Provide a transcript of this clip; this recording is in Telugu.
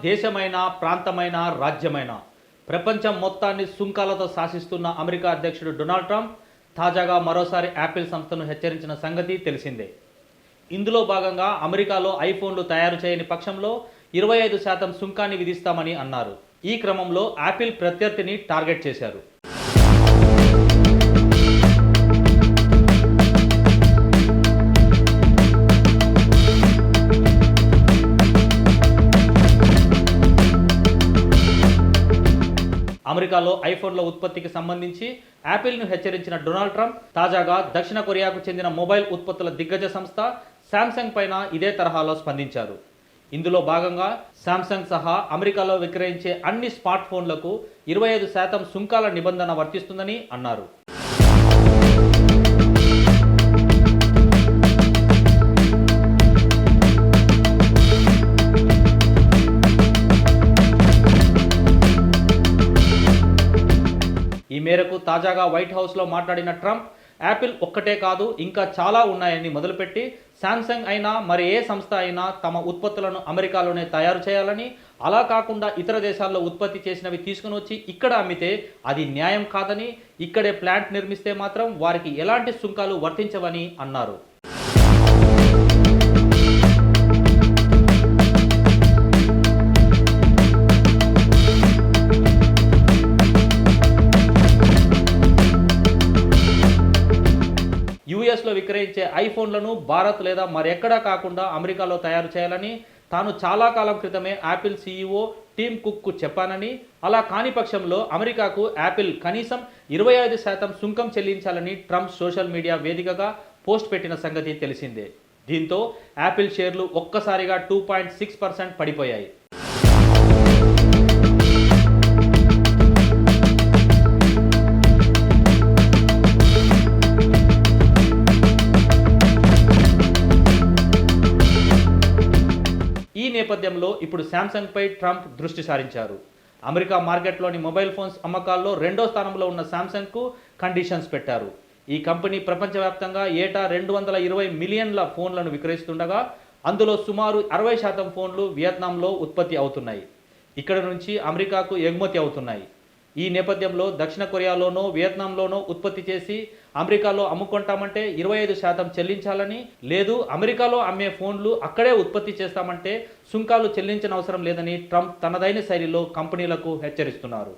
దేశమైన, ప్రాంతమైన, రాజ్యమైన ప్రపంచం మొత్తాన్ని సుంకాలతో శాసిస్తున్న అమెరికా అధ్యక్షుడు డొనాల్డ్ ట్రంప్ తాజాగా మరోసారి యాపిల్ సంస్థను హెచ్చరించిన సంగతి తెలిసిందే. ఇందులో భాగంగా అమెరికాలో ఐఫోన్లు తయారు చేయని పక్షంలో 25% సుంకాన్ని విధిస్తామని అన్నారు. ఈ క్రమంలో యాపిల్ ప్రత్యర్థిని టార్గెట్ చేశారు. అమెరికాలో ఐఫోన్ల ఉత్పత్తికి సంబంధించి యాపిల్ను హెచ్చరించిన డొనాల్డ్ ట్రంప్ తాజాగా దక్షిణ కొరియాకు చెందిన మొబైల్ ఉత్పత్తుల దిగ్గజ సంస్థ శాంసంగ్ పైన ఇదే తరహాలో స్పందించారు. ఇందులో భాగంగా శాంసంగ్ సహా అమెరికాలో విక్రయించే అన్ని స్మార్ట్ ఫోన్లకు 25% సుంకాల నిబంధన వర్తిస్తుందని అన్నారు. ఈ మేరకు తాజాగా వైట్ హౌస్లో మాట్లాడిన ట్రంప్ యాపిల్ ఒక్కటే కాదు, ఇంకా చాలా ఉన్నాయని మొదలుపెట్టి శాంసంగ్ అయినా మరి ఏ సంస్థ అయినా తమ ఉత్పత్తులను అమెరికాలోనే తయారు చేయాలని, అలా కాకుండా ఇతర దేశాల్లో ఉత్పత్తి చేసినవి తీసుకుని వచ్చి ఇక్కడ అమ్మితే అది న్యాయం కాదని, ఇక్కడే ప్లాంట్ నిర్మిస్తే మాత్రం వారికి ఎలాంటి సుంకాలు వర్తించవని అన్నారు. యూఎస్లో విక్రయించే ఐఫోన్లను భారత్ లేదా మరెక్కడా కాకుండా అమెరికాలో తయారు చేయాలని తాను చాలా కాలం క్రితమే యాపిల్ సీఈఓ టిమ్ కుక్కు చెప్పానని, అలా కాని పక్షంలో అమెరికాకు యాపిల్ కనీసం 25% సుంకం చెల్లించాలని ట్రంప్ సోషల్ మీడియా వేదికగా పోస్ట్ పెట్టిన సంగతి తెలిసిందే. దీంతో యాపిల్ షేర్లు ఒక్కసారిగా 2.6% పడిపోయాయి. ఈ నేపథ్యంలో ఇప్పుడు శాంసంగ్ పై ట్రంప్ దృష్టి సారించారు. అమెరికా మార్కెట్లోని మొబైల్ ఫోన్స్ అమ్మకాల్లో 2వ స్థానంలో ఉన్న శాంసంగ్కు కండిషన్స్ పెట్టారు. ఈ కంపెనీ ప్రపంచవ్యాప్తంగా ఏటా 220 మిలియన్ల ఫోన్లను విక్రయిస్తుండగా అందులో సుమారు 60% ఫోన్లు వియత్నాంలో ఉత్పత్తి అవుతున్నాయి. ఇక్కడ నుంచి అమెరికాకు ఎగుమతి అవుతున్నాయి. ఈ నేపథ్యంలో దక్షిణ కొరియాలోనో వియత్నాంలోనో ఉత్పత్తి చేసి అమెరికాలో అమ్ముకుంటామంటే 25% చెల్లించాలని, లేదు అమెరికాలో అమ్మే ఫోన్లు అక్కడే ఉత్పత్తి చేస్తామంటే సుంకాలు చెల్లించనవసరం లేదని ట్రంప్ తనదైన శైలిలో కంపెనీలకు హెచ్చరిస్తున్నారు.